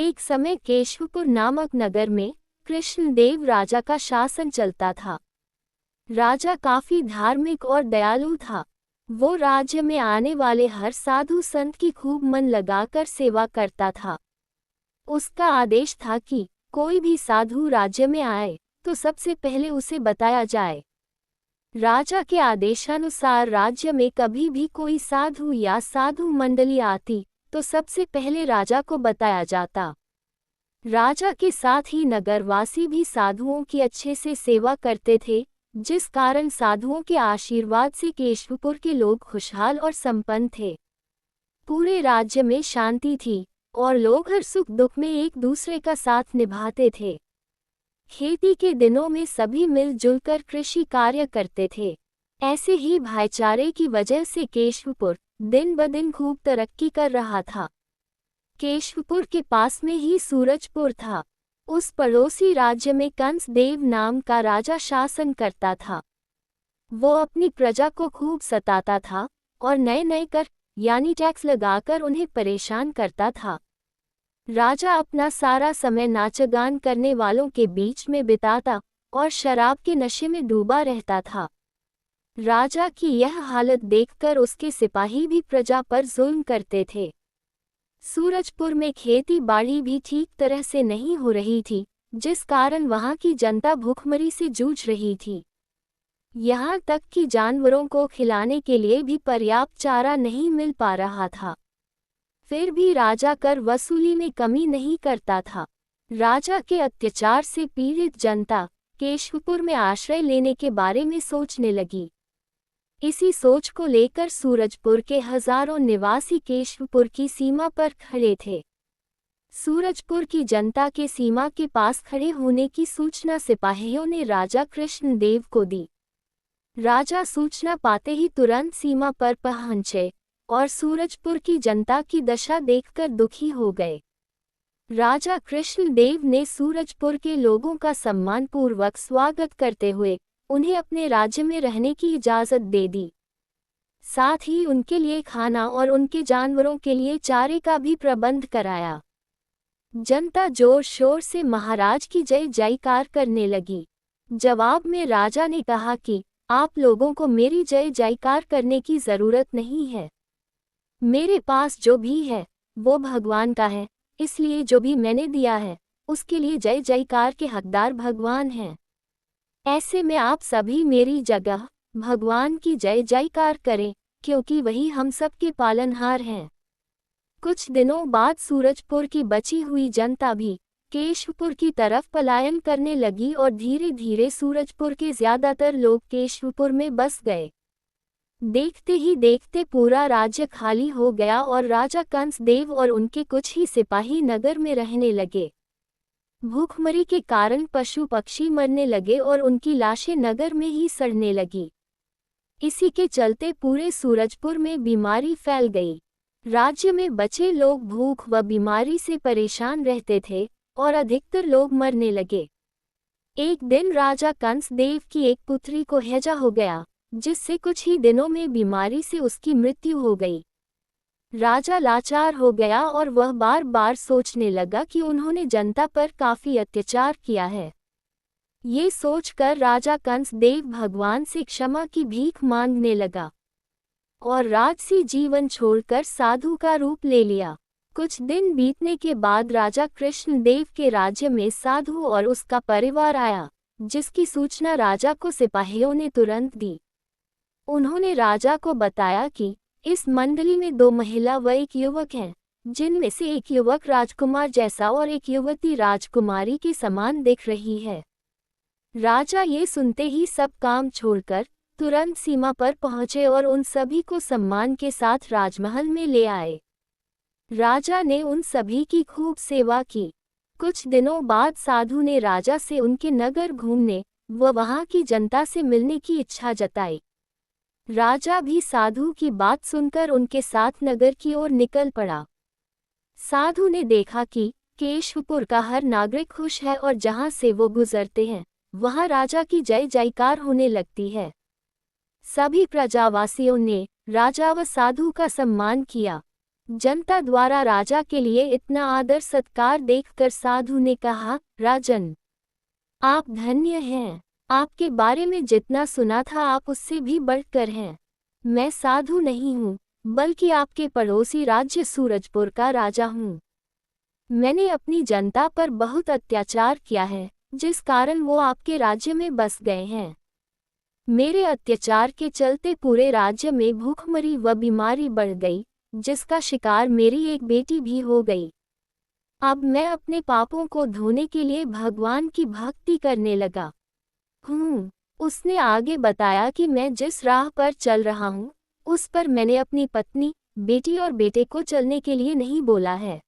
एक समय केशवपुर नामक नगर में कृष्णदेव राजा का शासन चलता था। राजा काफी धार्मिक और दयालु था। वो राज्य में आने वाले हर साधु संत की खूब मन लगाकर सेवा करता था। उसका आदेश था कि कोई भी साधु राज्य में आए तो सबसे पहले उसे बताया जाए। राजा के आदेशानुसार राज्य में कभी भी कोई साधु या साधु मंडली आती तो सबसे पहले राजा को बताया जाता। राजा के साथ ही नगरवासी भी साधुओं की अच्छे से सेवा करते थे, जिस कारण साधुओं के आशीर्वाद से केशवपुर के लोग खुशहाल और संपन्न थे। पूरे राज्य में शांति थी और लोग हर सुख दुख में एक दूसरे का साथ निभाते थे। खेती के दिनों में सभी मिलजुल कर कृषि कार्य करते थे। ऐसे ही भाईचारे की वजह से केशवपुर दिन ब दिन खूब तरक्की कर रहा था। केशवपुर के पास में ही सूरजपुर था। उस पड़ोसी राज्य में कंसदेव नाम का राजा शासन करता था। वो अपनी प्रजा को खूब सताता था और नए नए कर यानी टैक्स लगाकर उन्हें परेशान करता था। राजा अपना सारा समय नाचगान करने वालों के बीच में बिताता और शराब के नशे में डूबा रहता था। राजा की यह हालत देखकर उसके सिपाही भी प्रजा पर जुल्म करते थे। सूरजपुर में खेती बाड़ी भी ठीक तरह से नहीं हो रही थी, जिस कारण वहां की जनता भूखमरी से जूझ रही थी। यहाँ तक कि जानवरों को खिलाने के लिए भी पर्याप्त चारा नहीं मिल पा रहा था। फिर भी राजा कर वसूली में कमी नहीं करता था। राजा के अत्याचार से पीड़ित जनता केशवपुर में आश्रय लेने के बारे में सोचने लगी। इसी सोच को लेकर सूरजपुर के हजारों निवासी केशवपुर की सीमा पर खड़े थे। सूरजपुर की जनता के सीमा के पास खड़े होने की सूचना सिपाहियों ने राजा कृष्णदेव को दी। राजा सूचना पाते ही तुरंत सीमा पर पहुंचे और सूरजपुर की जनता की दशा देखकर दुखी हो गए। राजा कृष्णदेव ने सूरजपुर के लोगों का सम्मानपूर्वक स्वागत करते हुए उन्हें अपने राज्य में रहने की इजाज़त दे दी। साथ ही उनके लिए खाना और उनके जानवरों के लिए चारे का भी प्रबंध कराया। जनता जोर शोर से महाराज की जय जयकार करने लगी। जवाब में राजा ने कहा कि आप लोगों को मेरी जय जयकार करने की ज़रूरत नहीं है। मेरे पास जो भी है वो भगवान का है, इसलिए जो भी मैंने दिया है उसके लिए जय जयकार के हकदार भगवान हैं। ऐसे में आप सभी मेरी जगह भगवान की जय जयकार करें, क्योंकि वही हम सबके पालनहार हैं। कुछ दिनों बाद सूरजपुर की बची हुई जनता भी केशवपुर की तरफ पलायन करने लगी और धीरे धीरे सूरजपुर के ज्यादातर लोग केशवपुर में बस गए। देखते ही देखते पूरा राज्य खाली हो गया और राजा कंसदेव और उनके कुछ ही सिपाही नगर में रहने लगे। भूखमरी के कारण पशु पक्षी मरने लगे और उनकी लाशें नगर में ही सड़ने लगी। इसी के चलते पूरे सूरजपुर में बीमारी फैल गई। राज्य में बचे लोग भूख व बीमारी से परेशान रहते थे और अधिकतर लोग मरने लगे। एक दिन राजा कंसदेव की एक पुत्री को हैजा हो गया, जिससे कुछ ही दिनों में बीमारी से उसकी मृत्यु हो गई। राजा लाचार हो गया और वह बार बार सोचने लगा कि उन्होंने जनता पर काफी अत्याचार किया है। ये सोचकर राजा कंसदेव भगवान से क्षमा की भीख मांगने लगा और राजसी जीवन छोड़कर साधु का रूप ले लिया। कुछ दिन बीतने के बाद राजा कृष्णदेव के राज्य में साधु और उसका परिवार आया, जिसकी सूचना राजा को सिपाहियों ने तुरंत दी। उन्होंने राजा को बताया कि इस मंडली में 2 महिला व एक युवक हैं, जिनमें से एक युवक राजकुमार जैसा और एक युवती राजकुमारी के समान दिख रही है। राजा ये सुनते ही सब काम छोड़कर तुरंत सीमा पर पहुंचे और उन सभी को सम्मान के साथ राजमहल में ले आए। राजा ने उन सभी की खूब सेवा की। कुछ दिनों बाद साधु ने राजा से उनके नगर घूमने व वहां की जनता से मिलने की इच्छा जताई। राजा भी साधु की बात सुनकर उनके साथ नगर की ओर निकल पड़ा। साधु ने देखा कि केशवपुर का हर नागरिक खुश है और जहां से वो गुजरते हैं वहां राजा की जय जयकार होने लगती है। सभी प्रजावासियों ने राजा व साधु का सम्मान किया। जनता द्वारा राजा के लिए इतना आदर सत्कार देखकर साधु ने कहा, राजन, आप धन्य हैं। आपके बारे में जितना सुना था आप उससे भी बढ़कर हैं। मैं साधु नहीं हूँ, बल्कि आपके पड़ोसी राज्य सूरजपुर का राजा हूँ। मैंने अपनी जनता पर बहुत अत्याचार किया है, जिस कारण वो आपके राज्य में बस गए हैं। मेरे अत्याचार के चलते पूरे राज्य में भूखमरी व बीमारी बढ़ गई, जिसका शिकार मेरी एक बेटी भी हो गई। अब मैं अपने पापों को धोने के लिए भगवान की भक्ति करने लगा हूँ। उसने आगे बताया कि मैं जिस राह पर चल रहा हूँ, उस पर मैंने अपनी पत्नी, बेटी और बेटे को चलने के लिए नहीं बोला है,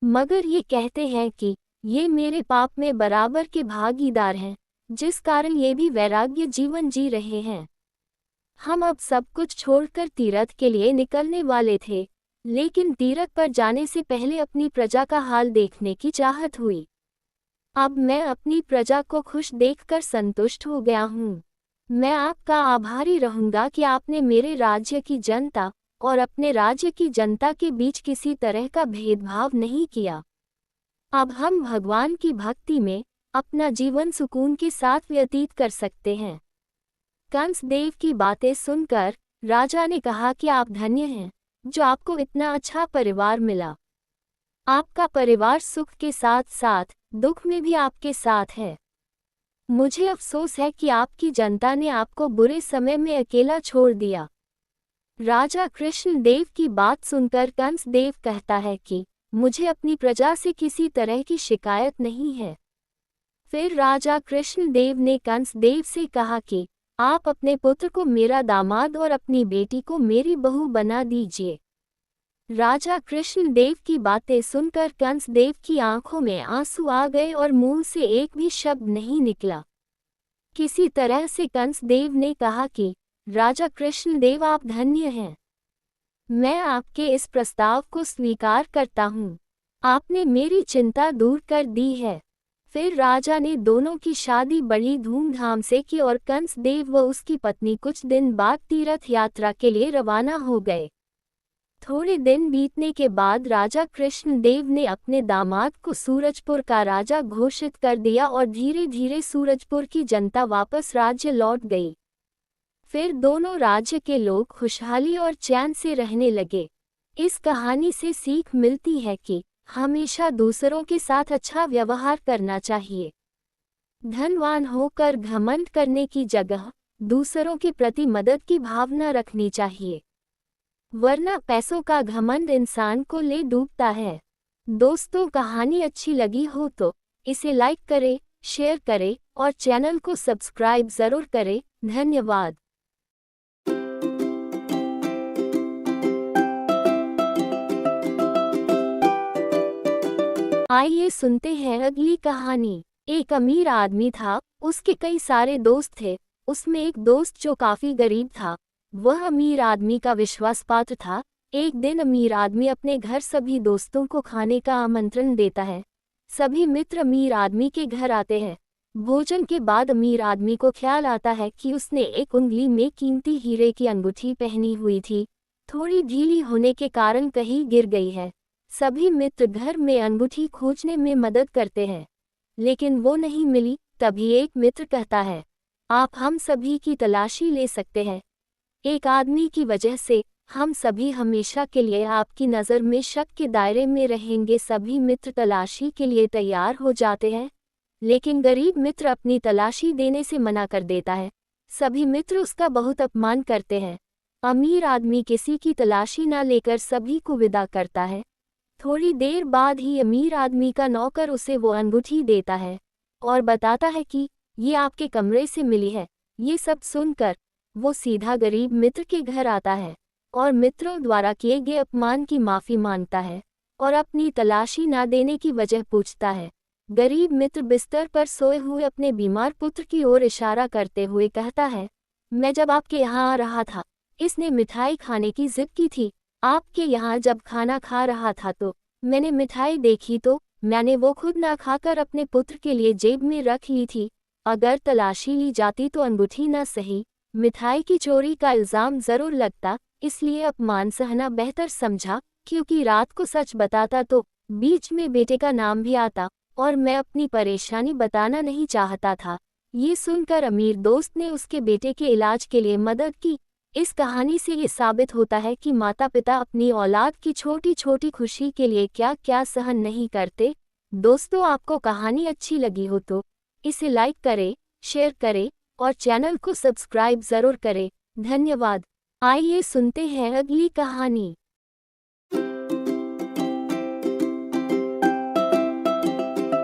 मगर ये कहते हैं कि ये मेरे पाप में बराबर के भागीदार हैं, जिस कारण ये भी वैराग्य जीवन जी रहे हैं। हम अब सब कुछ छोड़कर तीर्थ के लिए निकलने वाले थे, लेकिन तीर्थ पर जाने से पहले अपनी प्रजा का हाल देखने की चाहत हुई। अब मैं अपनी प्रजा को खुश देखकर संतुष्ट हो गया हूँ। मैं आपका आभारी रहूंगा कि आपने मेरे राज्य की जनता और अपने राज्य की जनता के बीच किसी तरह का भेदभाव नहीं किया। अब हम भगवान की भक्ति में अपना जीवन सुकून के साथ व्यतीत कर सकते हैं। कंसदेव की बातें सुनकर राजा ने कहा कि आप धन्य हैं, जो आपको इतना अच्छा परिवार मिला। आपका परिवार सुख के साथ साथ दुख में भी आपके साथ है। मुझे अफसोस है कि आपकी जनता ने आपको बुरे समय में अकेला छोड़ दिया। राजा कृष्णदेव की बात सुनकर कंसदेव कहता है कि मुझे अपनी प्रजा से किसी तरह की शिकायत नहीं है। फिर राजा कृष्णदेव ने कंसदेव से कहा कि आप अपने पुत्र को मेरा दामाद और अपनी बेटी को मेरी बहू बना दीजिए। राजा कृष्णदेव की बातें सुनकर कंसदेव की आंखों में आंसू आ गए और मुंह से एक भी शब्द नहीं निकला। किसी तरह से कंसदेव ने कहा कि राजा कृष्णदेव, आप धन्य हैं। मैं आपके इस प्रस्ताव को स्वीकार करता हूँ। आपने मेरी चिंता दूर कर दी है। फिर राजा ने दोनों की शादी बड़ी धूमधाम से की और कंसदेव व उसकी पत्नी कुछ दिन बाद तीर्थ यात्रा के लिए रवाना हो गए। थोड़े दिन बीतने के बाद राजा कृष्णदेव ने अपने दामाद को सूरजपुर का राजा घोषित कर दिया और धीरे धीरे सूरजपुर की जनता वापस राज्य लौट गई। फिर दोनों राज्य के लोग खुशहाली और चैन से रहने लगे। इस कहानी से सीख मिलती है कि हमेशा दूसरों के साथ अच्छा व्यवहार करना चाहिए। धनवान होकर घमंड करने की जगह दूसरों के प्रति मदद की भावना रखनी चाहिए, वरना पैसों का घमंड इंसान को ले डूबता है। दोस्तों, कहानी अच्छी लगी हो तो इसे लाइक करें, शेयर करें और चैनल को सब्सक्राइब जरूर करें। धन्यवाद। आइए सुनते हैं अगली कहानी। एक अमीर आदमी था, उसके कई सारे दोस्त थे। उसमें एक दोस्त जो काफी गरीब था, वह अमीर आदमी का विश्वास पात्र था। एक दिन अमीर आदमी अपने घर सभी दोस्तों को खाने का आमंत्रण देता है। सभी मित्र अमीर आदमी के घर आते हैं। भोजन के बाद अमीर आदमी को ख्याल आता है कि उसने एक उंगली में कीमती हीरे की अंगूठी पहनी हुई थी, थोड़ी ढीली होने के कारण कहीं गिर गई है। सभी मित्र घर में अंगूठी खोजने में मदद करते हैं, लेकिन वो नहीं मिली। तभी एक मित्र कहता है, आप हम सभी की तलाशी ले सकते हैं। एक आदमी की वजह से हम सभी हमेशा के लिए आपकी नज़र में शक के दायरे में रहेंगे। सभी मित्र तलाशी के लिए तैयार हो जाते हैं, लेकिन गरीब मित्र अपनी तलाशी देने से मना कर देता है। सभी मित्र उसका बहुत अपमान करते हैं। अमीर आदमी किसी की तलाशी न लेकर सभी को विदा करता है। थोड़ी देर बाद ही अमीर आदमी का नौकर उसे वो अंगूठी देता है और बताता है कि ये आपके कमरे से मिली है। ये सब सुनकर वो सीधा गरीब मित्र के घर आता है और मित्रों द्वारा किए गए अपमान की माफ़ी मांगता है और अपनी तलाशी ना देने की वजह पूछता है। गरीब मित्र बिस्तर पर सोए हुए अपने बीमार पुत्र की ओर इशारा करते हुए कहता है, मैं जब आपके यहाँ आ रहा था, इसने मिठाई खाने की जिद की थी। आपके यहाँ जब खाना खा रहा था तो मैंने मिठाई देखी तो मैंने वो खुद ना खाकर अपने पुत्र के लिए जेब में रख ली थी। अगर तलाशी ली जाती तो अंगूठी ना सही, मिठाई की चोरी का इल्ज़ाम ज़रूर लगता, इसलिए अपमान सहना बेहतर समझा। क्योंकि रात को सच बताता तो बीच में बेटे का नाम भी आता और मैं अपनी परेशानी बताना नहीं चाहता था। ये सुनकर अमीर दोस्त ने उसके बेटे के इलाज के लिए मदद की। इस कहानी से ये साबित होता है कि माता पिता अपनी औलाद की छोटी छोटी खुशी के लिए क्या क्या सहन नहीं करते। दोस्तों, आपको कहानी अच्छी लगी हो तो इसे लाइक करें, शेयर करें और चैनल को सब्सक्राइब जरूर करें। धन्यवाद। आइए सुनते हैं अगली कहानी।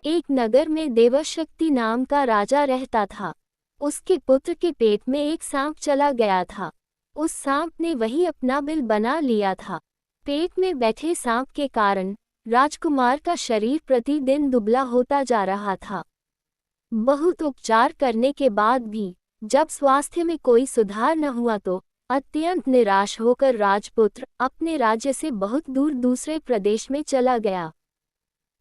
एक नगर में देवशक्ति नाम का राजा रहता था। उसके पुत्र के पेट में एक सांप चला गया था। उस सांप ने वही अपना बिल बना लिया था। पेट में बैठे सांप के कारण राजकुमार का शरीर प्रतिदिन दुबला होता जा रहा था। बहुत उपचार करने के बाद भी जब स्वास्थ्य में कोई सुधार न हुआ तो अत्यंत निराश होकर राजपुत्र अपने राज्य से बहुत दूर दूसरे प्रदेश में चला गया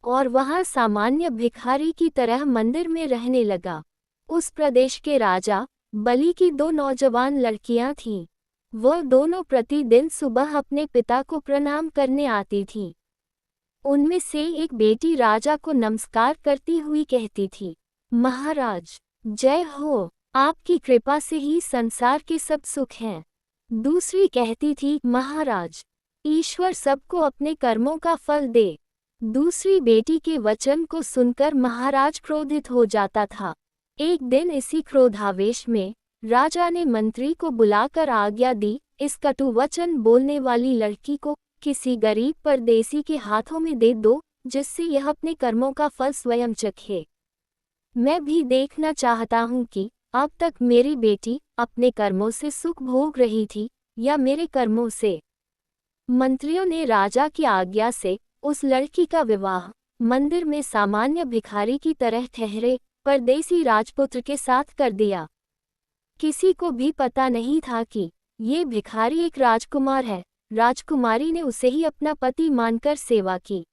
और वहां सामान्य भिखारी की तरह मंदिर में रहने लगा। उस प्रदेश के राजा बलि की 2 नौजवान लड़कियां थीं। वह दोनों प्रतिदिन सुबह अपने पिता को प्रणाम करने आती थीं। उनमें से एक बेटी राजा को नमस्कार करती हुई कहती थी, महाराज जय हो, आपकी कृपा से ही संसार के सब सुख हैं। दूसरी कहती थी, महाराज ईश्वर सबको अपने कर्मों का फल दे। दूसरी बेटी के वचन को सुनकर महाराज क्रोधित हो जाता था। एक दिन इसी क्रोधावेश में राजा ने मंत्री को बुलाकर आज्ञा दी, इस कटु वचन बोलने वाली लड़की को किसी गरीब परदेसी के हाथों में दे दो, जिससे यह अपने कर्मों का फल स्वयं चखे। मैं भी देखना चाहता हूँ कि अब तक मेरी बेटी अपने कर्मों से सुख भोग रही थी या मेरे कर्मों से। मंत्रियों ने राजा की आज्ञा से उस लड़की का विवाह मंदिर में सामान्य भिखारी की तरह ठहरे परदेसी राजपुत्र के साथ कर दिया। किसी को भी पता नहीं था कि ये भिखारी एक राजकुमार है। राजकुमारी ने उसे ही अपना पति मानकर सेवा की।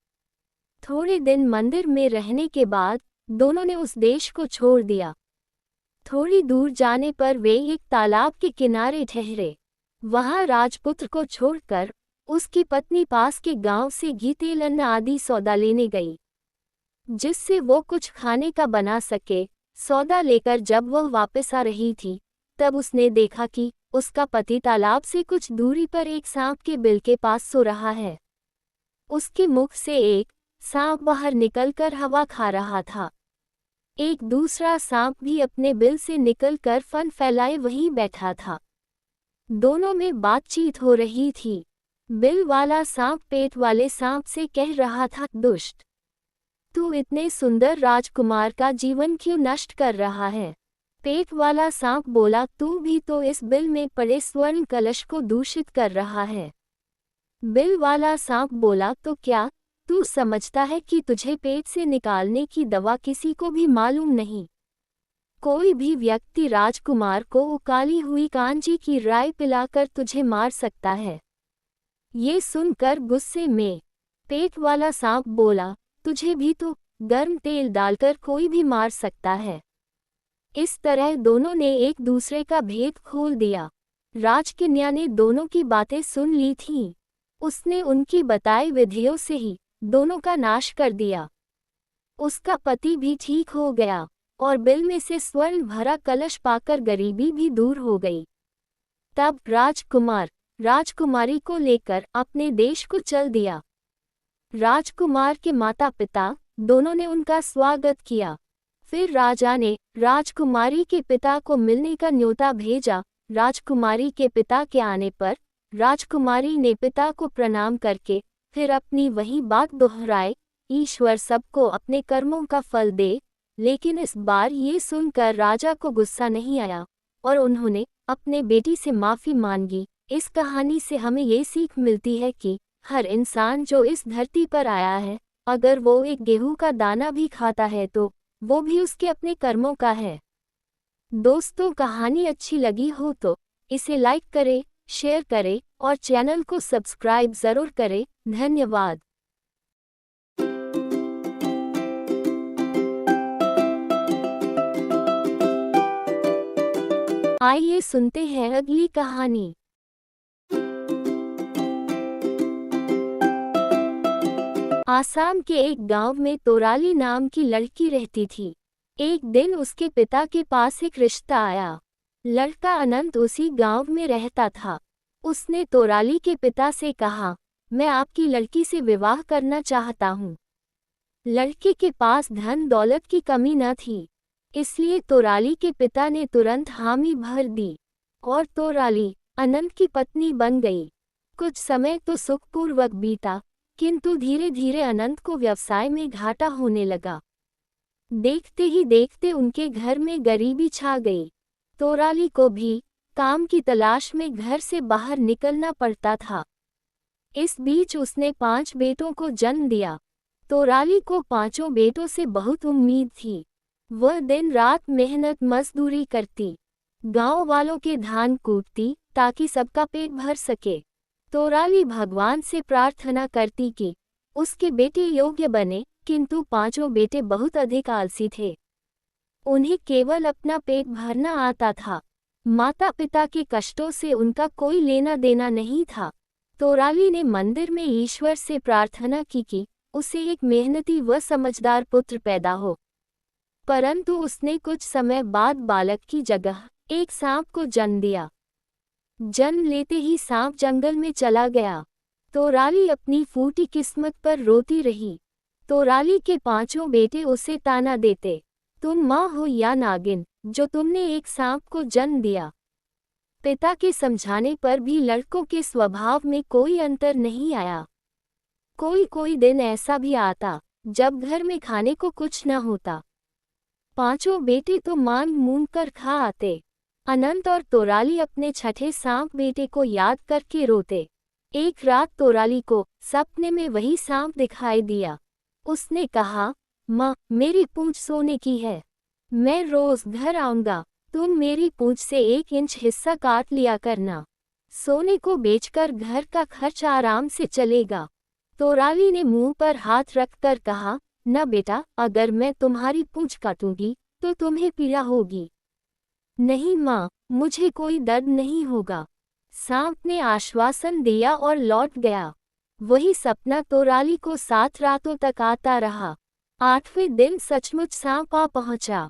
थोड़े दिन मंदिर में रहने के बाद दोनों ने उस देश को छोड़ दिया। थोड़ी दूर जाने पर वे एक तालाब के किनारे ठहरे। वहां राजपुत्र को छोड़कर उसकी पत्नी पास के गांव से घी, तेल, अन्न आदि सौदा लेने गई, जिससे वो कुछ खाने का बना सके। सौदा लेकर जब वह वापस आ रही थी तब उसने देखा कि उसका पति तालाब से कुछ दूरी पर एक सांप के बिल के पास सो रहा है। उसके मुख से एक सांप बाहर निकलकर हवा खा रहा था। एक दूसरा सांप भी अपने बिल से निकलकर फन फैलाए वहीं बैठा था। दोनों में बातचीत हो रही थी। बिल वाला सांप पेट वाले सांप से कह रहा था, दुष्ट, तू इतने सुंदर राजकुमार का जीवन क्यों नष्ट कर रहा है? पेट वाला सांप बोला, तू भी तो इस बिल में पड़े स्वर्ण कलश को दूषित कर रहा है। बिल वाला सांप बोला, तो क्या तू समझता है कि तुझे पेट से निकालने की दवा किसी को भी मालूम नहीं? कोई भी व्यक्ति राजकुमार को उकाली हुई कांजी की राई पिलाकर तुझे मार सकता है। ये सुनकर गुस्से में पेट वाला सांप बोला, तुझे भी तो गर्म तेल डालकर कोई भी मार सकता है। इस तरह दोनों ने एक दूसरे का भेद खोल दिया। राजकन्या ने दोनों की बातें सुन ली थीं। उसने उनकी बताई विधियों से ही दोनों का नाश कर दिया। उसका पति भी ठीक हो गया और बिल में से स्वर्ण भरा कलश पाकर गरीबी भी दूर हो गई। तब राजकुमार राजकुमारी को लेकर अपने देश को चल दिया। राजकुमार के माता पिता दोनों ने उनका स्वागत किया। फिर राजा ने राजकुमारी के पिता को मिलने का न्योता भेजा। राजकुमारी के पिता के आने पर राजकुमारी ने पिता को प्रणाम करके फिर अपनी वही बात दोहराई, ईश्वर सबको अपने कर्मों का फल दे। लेकिन इस बार ये सुनकर राजा को गुस्सा नहीं आया और उन्होंने अपने बेटी से माफ़ी मांगी। इस कहानी से हमें ये सीख मिलती है कि हर इंसान जो इस धरती पर आया है, अगर वो एक गेहूं का दाना भी खाता है तो वो भी उसके अपने कर्मों का है। दोस्तों, कहानी अच्छी लगी हो तो इसे लाइक करें, शेयर करें और चैनल को सब्सक्राइब ज़रूर करें। धन्यवाद। आइए सुनते हैं अगली कहानी। आसाम के एक गांव में तोराली नाम की लड़की रहती थी। एक दिन उसके पिता के पास एक रिश्ता आया। लड़का अनंत उसी गांव में रहता था। उसने तोराली के पिता से कहा, मैं आपकी लड़की से विवाह करना चाहता हूँ। लड़के के पास धन दौलत की कमी न थी, इसलिए तोराली के पिता ने तुरंत हामी भर दी और तोराली अनंत की पत्नी बन गई। कुछ समय तो सुखपूर्वक बीता, किंतु धीरे धीरे अनंत को व्यवसाय में घाटा होने लगा। देखते ही देखते उनके घर में गरीबी छा गई। तोराली को भी काम की तलाश में घर से बाहर निकलना पड़ता था। इस बीच उसने 5 बेटों को जन्म दिया। तोराली को 5 बेटों से बहुत उम्मीद थी। वह दिन रात मेहनत मजदूरी करती, गांव वालों के धान कूटती ताकि सबका पेट भर सके। तोराली भगवान से प्रार्थना करती कि उसके बेटे योग्य बने, किंतु 5 बेटे बहुत अधिक आलसी थे। उन्हें केवल अपना पेट भरना आता था। माता पिता के कष्टों से उनका कोई लेना देना नहीं था। तोराली ने मंदिर में ईश्वर से प्रार्थना की कि उसे एक मेहनती व समझदार पुत्र पैदा हो। परंतु उसने कुछ समय बाद बालक की जगह एक सांप को जन्म दिया। जन्म लेते ही सांप जंगल में चला गया। तोराली अपनी फूटी किस्मत पर रोती रही। तोराली के 5 बेटे उसे ताना देते, तुम माँ हो या नागिन, जो तुमने एक सांप को जन्म दिया। पिता के समझाने पर भी लड़कों के स्वभाव में कोई अंतर नहीं आया। कोई दिन ऐसा भी आता जब घर में खाने को कुछ न होता। 5 बेटे तो मांग मूंग कर खा आते। अनंत और तोराली अपने छठे सांप बेटे को याद करके रोते। एक रात तोराली को सपने में वही सांप दिखाई दिया। उसने कहा, माँ, मेरी पूंछ सोने की है। मैं रोज घर आऊंगा, तुम मेरी पूंछ से 1 इंच हिस्सा काट लिया करना। सोने को बेचकर घर का खर्च आराम से चलेगा। तोराली ने मुंह पर हाथ रखकर कहा, न बेटा, अगर मैं तुम्हारी पूंछ काटूंगी तो तुम्हें पीड़ा होगी। नहीं माँ, मुझे कोई दर्द नहीं होगा। सांप ने आश्वासन दिया और लौट गया। वही सपना तोराली को 7 रातों तक आता रहा। 8वें दिन सचमुच सांप आ पहुंचा।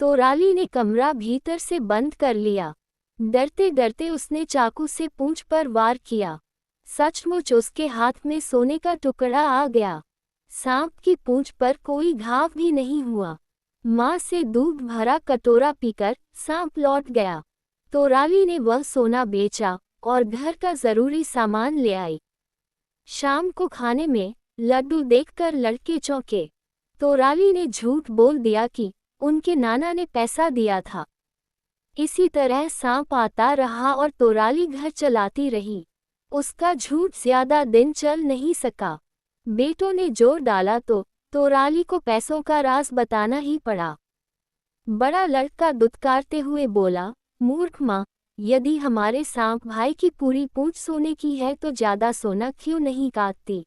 तोराली ने कमरा भीतर से बंद कर लिया। डरते डरते उसने चाकू से पूंछ पर वार किया। सचमुच उसके हाथ में सोने का टुकड़ा आ गया। सांप की पूंछ पर कोई घाव भी नहीं हुआ। माँ से दूध भरा कटोरा पीकर सांप लौट गया। तोराली ने वह सोना बेचा और घर का जरूरी सामान ले आई। शाम को खाने में लड्डू देखकर लड़के चौंके। तोराली ने झूठ बोल दिया कि उनके नाना ने पैसा दिया था। इसी तरह सांप आता रहा और तोराली घर चलाती रही। उसका झूठ ज्यादा दिन चल नहीं सका। बेटों ने जोर डाला तो तोराली को पैसों का राज बताना ही पड़ा। बड़ा लड़का दुत्कारते हुए बोला, मूर्ख माँ, यदि हमारे सांप भाई की पूरी पूंछ सोने की है तो ज्यादा सोना क्यों नहीं काटती।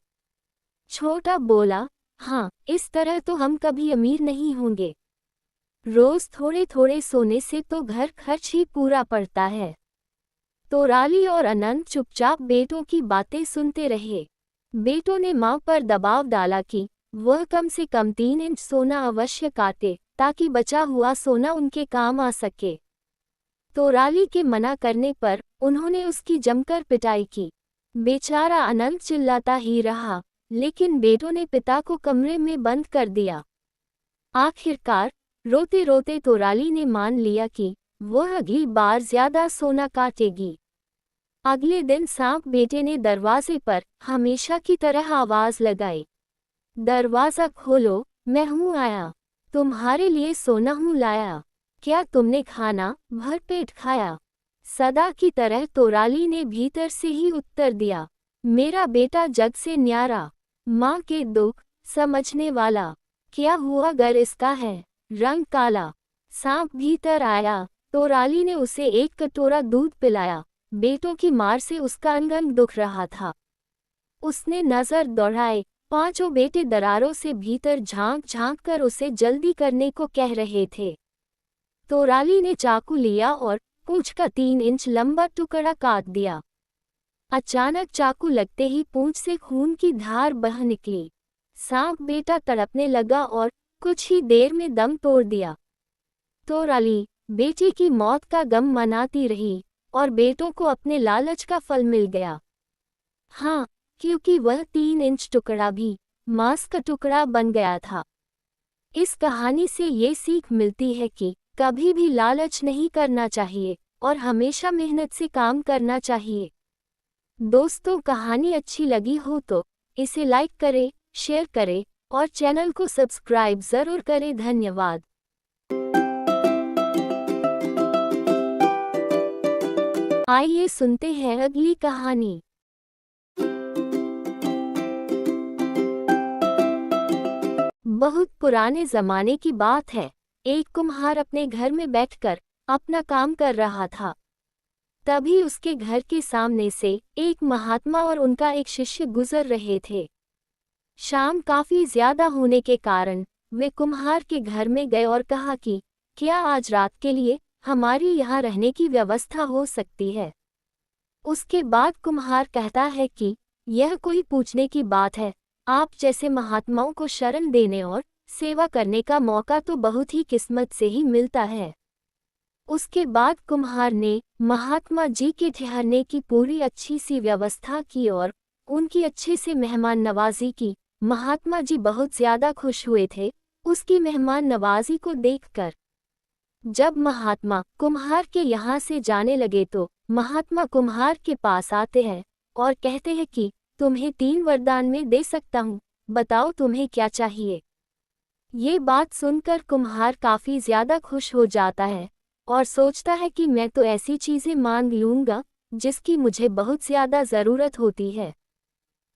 छोटा बोला, हाँ, इस तरह तो हम कभी अमीर नहीं होंगे। रोज थोड़े थोड़े सोने से तो घर खर्च ही पूरा पड़ता है। तोराली और अनंत चुपचाप बेटों की बातें सुनते रहे। बेटों ने माँ पर दबाव डाला कि वह कम से कम 3 इंच सोना अवश्य काटे ताकि बचा हुआ सोना उनके काम आ सके। तोराली के मना करने पर उन्होंने उसकी जमकर पिटाई की। बेचारा अनंत चिल्लाता ही रहा, लेकिन बेटों ने पिता को कमरे में बंद कर दिया। आखिरकार रोते रोते तोराली ने मान लिया कि वह अगली बार ज्यादा सोना काटेगी। अगले दिन सांप बेटे ने दरवाजे पर हमेशा की तरह आवाज लगाई, दरवाजा खोलो, मैं हूँ आया, तुम्हारे लिए सोना हूँ लाया। क्या तुमने खाना भरपेट खाया? सदा की तरह तोराली ने भीतर से ही उत्तर दिया, मेरा बेटा जग से न्यारा, माँ के दुख समझने वाला। क्या हुआ गर इसका है रंग काला? सांप भीतर आया। तोराली ने उसे 1 कटोरा दूध पिलाया। बेटों की मार से उसका अंग दुख रहा था। उसने नजर दौड़ाए। 5 बेटे दरारों से भीतर झांक झांक कर उसे जल्दी करने को कह रहे थे। तोराली ने चाकू लिया और पूंछ का 3 इंच लंबा टुकड़ा काट दिया। अचानक चाकू लगते ही पूंछ से खून की धार बह निकली। सांप बेटा तड़पने लगा और कुछ ही देर में दम तोड़ दिया। तो राली बेटे की मौत का गम मनाती रही और बेटों को अपने लालच का फल मिल गया। हाँ, क्योंकि वह 3 इंच टुकड़ा भी मांस का टुकड़ा बन गया था। इस कहानी से ये सीख मिलती है कि कभी भी लालच नहीं करना चाहिए और हमेशा मेहनत से काम करना चाहिए। दोस्तों, कहानी अच्छी लगी हो तो इसे लाइक करें, शेयर करें और चैनल को सब्सक्राइब जरूर करें। धन्यवाद। आइए सुनते हैं अगली कहानी। बहुत पुराने जमाने की बात है। एक कुम्हार अपने घर में बैठकर अपना काम कर रहा था। तभी उसके घर के सामने से एक महात्मा और उनका एक शिष्य गुजर रहे थे। शाम काफी ज्यादा होने के कारण वे कुम्हार के घर में गए और कहा कि क्या आज रात के लिए हमारी यहाँ रहने की व्यवस्था हो सकती है। उसके बाद कुम्हार कहता है कि यह कोई पूछने की बात है, आप जैसे महात्माओं को शरण देने और सेवा करने का मौका तो बहुत ही किस्मत से ही मिलता है। उसके बाद कुम्हार ने महात्मा जी के ठहरने की पूरी अच्छी सी व्यवस्था की और उनकी अच्छे से मेहमान नवाजी की। महात्मा जी बहुत ज्यादा खुश हुए थे उसकी मेहमान नवाजी को देखकर। जब महात्मा कुम्हार के यहाँ से जाने लगे तो महात्मा कुम्हार के पास आते हैं और कहते हैं कि तुम्हें 3 वरदान में दे सकता हूँ, बताओ तुम्हें क्या चाहिए। ये बात सुनकर कुम्हार काफी ज्यादा खुश हो जाता है और सोचता है कि मैं तो ऐसी चीजें मांग लूंगा जिसकी मुझे बहुत ज्यादा जरूरत होती है।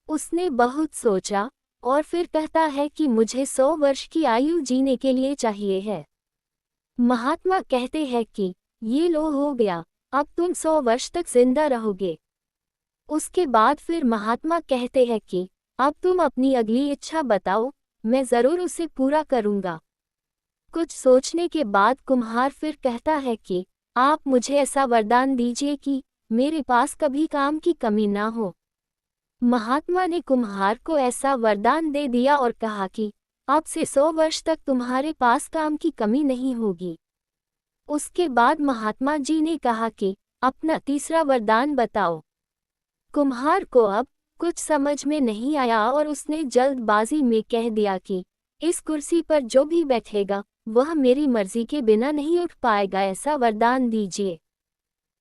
उसने बहुत सोचा और फिर कहता है कि मुझे 100 वर्ष की आयु जीने के लिए चाहिए है। महात्मा कहते हैं कि ये लो हो गया, अब तुम 100 वर्ष तक जिंदा रहोगे। उसके बाद फिर महात्मा कहते हैं कि अब तुम अपनी अगली इच्छा बताओ, मैं जरूर उसे पूरा करूंगा। कुछ सोचने के बाद कुम्हार फिर कहता है कि आप मुझे ऐसा वरदान दीजिए कि मेरे पास कभी काम की कमी ना हो। महात्मा ने कुम्हार को ऐसा वरदान दे दिया और कहा कि अब से 100 वर्ष तक तुम्हारे पास काम की कमी नहीं होगी। उसके बाद महात्मा जी ने कहा कि अपना तीसरा वरदान बताओ। कुम्हार को अब कुछ समझ में नहीं आया और उसने जल्दबाजी में कह दिया कि इस कुर्सी पर जो भी बैठेगा वह मेरी मर्जी के बिना नहीं उठ पाएगा, ऐसा वरदान दीजिए।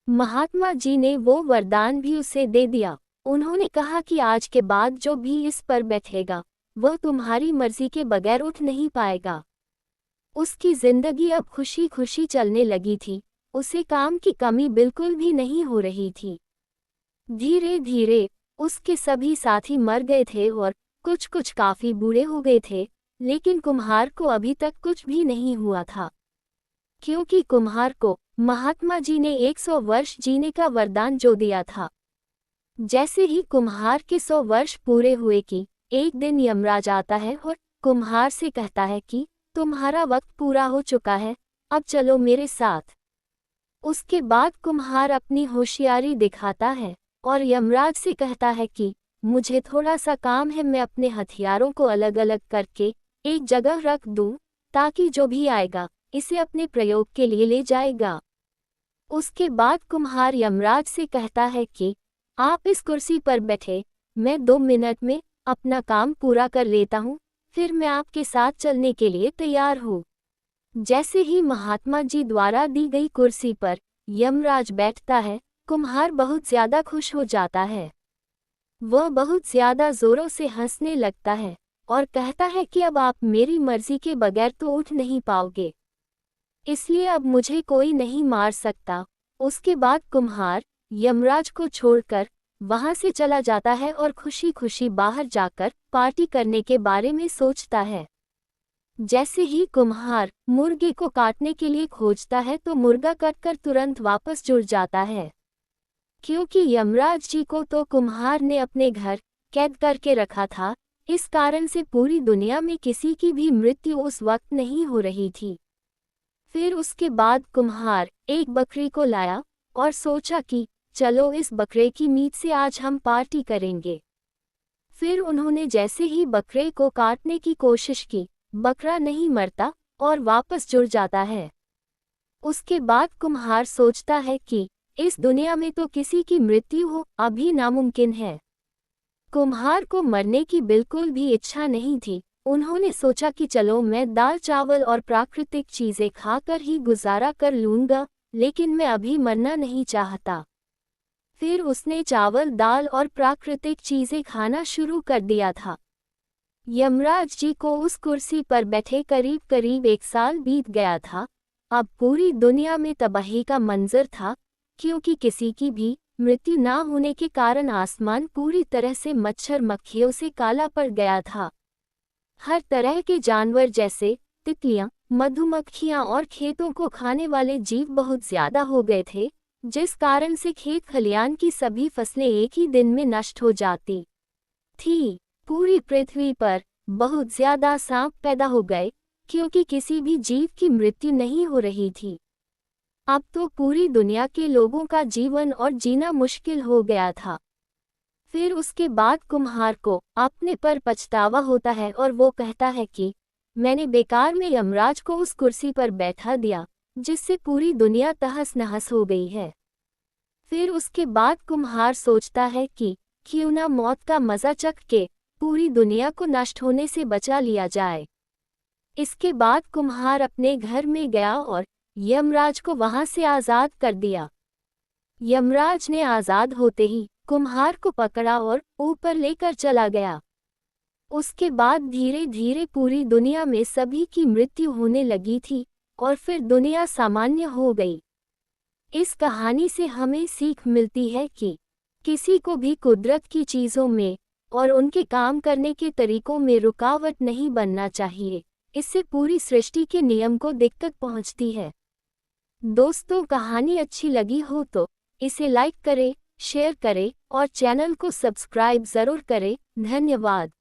महात्मा जी ने वो वरदान भी उसे दे दिया। उन्होंने कहा कि आज के बाद जो भी इस पर बैठेगा वह तुम्हारी मर्जी के बगैर उठ नहीं पाएगा। उसकी जिंदगी अब खुशी खुशी चलने लगी थी, उसे काम की कमी बिल्कुल भी नहीं हो रही थी। धीरे धीरे उसके सभी साथी मर गए थे और कुछ कुछ काफी बूढ़े हो गए थे, लेकिन कुम्हार को अभी तक कुछ भी नहीं हुआ था, क्योंकि कुम्हार को महात्मा जी ने 100 वर्ष जीने का वरदान जो दिया था। जैसे ही कुम्हार के 100 वर्ष पूरे हुए कि एक दिन यमराज आता है और कुम्हार से कहता है कि तुम्हारा वक्त पूरा हो चुका है, अब चलो मेरे साथ। उसके बाद कुम्हार अपनी होशियारी दिखाता है और यमराज से कहता है कि मुझे थोड़ा सा काम है, मैं अपने हथियारों को अलग अलग करके एक जगह रख दूं ताकि जो भी आएगा इसे अपने प्रयोग के लिए ले जाएगा। उसके बाद कुम्हार यमराज से कहता है कि आप इस कुर्सी पर बैठे, मैं 2 मिनट में अपना काम पूरा कर लेता हूँ, फिर मैं आपके साथ चलने के लिए तैयार हूँ। जैसे ही महात्मा जी द्वारा दी गई कुर्सी पर यमराज बैठता है, कुम्हार बहुत ज्यादा खुश हो जाता है। वह बहुत ज्यादा जोरों से हंसने लगता है और कहता है कि अब आप मेरी मर्जी के बगैर तो उठ नहीं पाओगे, इसलिए अब मुझे कोई नहीं मार सकता। उसके बाद कुम्हार यमराज को छोड़कर वहां से चला जाता है और खुशी खुशी बाहर जाकर पार्टी करने के बारे में सोचता है। जैसे ही कुम्हार मुर्गे को काटने के लिए खोजता है तो मुर्गा कटकर तुरंत वापस जुड़ जाता है, क्योंकि यमराज जी को तो कुम्हार ने अपने घर कैद करके रखा था। इस कारण से पूरी दुनिया में किसी की भी मृत्यु उस वक्त नहीं हो रही थी। फिर उसके बाद कुम्हार एक बकरी को लाया और सोचा कि चलो इस बकरे की मीट से आज हम पार्टी करेंगे। फिर उन्होंने जैसे ही बकरे को काटने की कोशिश की, बकरा नहीं मरता और वापस जुड़ जाता है। उसके बाद कुम्हार सोचता है कि इस दुनिया में तो किसी की मृत्यु हो अभी नामुमकिन है। कुम्हार को मरने की बिल्कुल भी इच्छा नहीं थी। उन्होंने सोचा कि चलो मैं दाल चावल और प्राकृतिक चीजें खाकर ही गुजारा कर लूंगा, लेकिन मैं अभी मरना नहीं चाहता। फिर उसने चावल दाल और प्राकृतिक चीजें खाना शुरू कर दिया था। यमराज जी को उस कुर्सी पर बैठे करीब करीब 1 साल बीत गया था। अब पूरी दुनिया में तबाही का मंजर था, क्योंकि किसी की भी मृत्यु न होने के कारण आसमान पूरी तरह से मच्छर मक्खियों से काला पड़ गया था। हर तरह के जानवर जैसे तितलियां, मधुमक्खियां और खेतों को खाने वाले जीव बहुत ज्यादा हो गए थे, जिस कारण से खेत खलियान की सभी फसलें एक ही दिन में नष्ट हो जाती थी। पूरी पृथ्वी पर बहुत ज्यादा सांप पैदा हो गए, क्योंकि किसी भी जीव की मृत्यु नहीं हो रही थी। अब तो पूरी दुनिया के लोगों का जीवन और जीना मुश्किल हो गया था। फिर उसके बाद कुम्हार को अपने पर पछतावा होता है और वो कहता है कि मैंने बेकार में यमराज को उस कुर्सी पर बैठा दिया, जिससे पूरी दुनिया तहस नहस हो गई है। फिर उसके बाद कुम्हार सोचता है कि क्यों ना मौत का मजा चख के पूरी दुनिया को नष्ट होने से बचा लिया जाए। इसके बाद कुम्हार अपने घर में गया और यमराज को वहां से आज़ाद कर दिया। यमराज ने आज़ाद होते ही कुम्हार को पकड़ा और ऊपर लेकर चला गया। उसके बाद धीरे धीरे पूरी दुनिया में सभी की मृत्यु होने लगी थी और फिर दुनिया सामान्य हो गई। इस कहानी से हमें सीख मिलती है कि किसी को भी कुदरत की चीज़ों में और उनके काम करने के तरीकों में रुकावट नहीं बनना चाहिए। इससे पूरी सृष्टि के नियम को दिक्कत पहुंचती है। दोस्तों, कहानी अच्छी लगी हो तो इसे लाइक करें, शेयर करें और चैनल को सब्सक्राइब ज़रूर करें। धन्यवाद।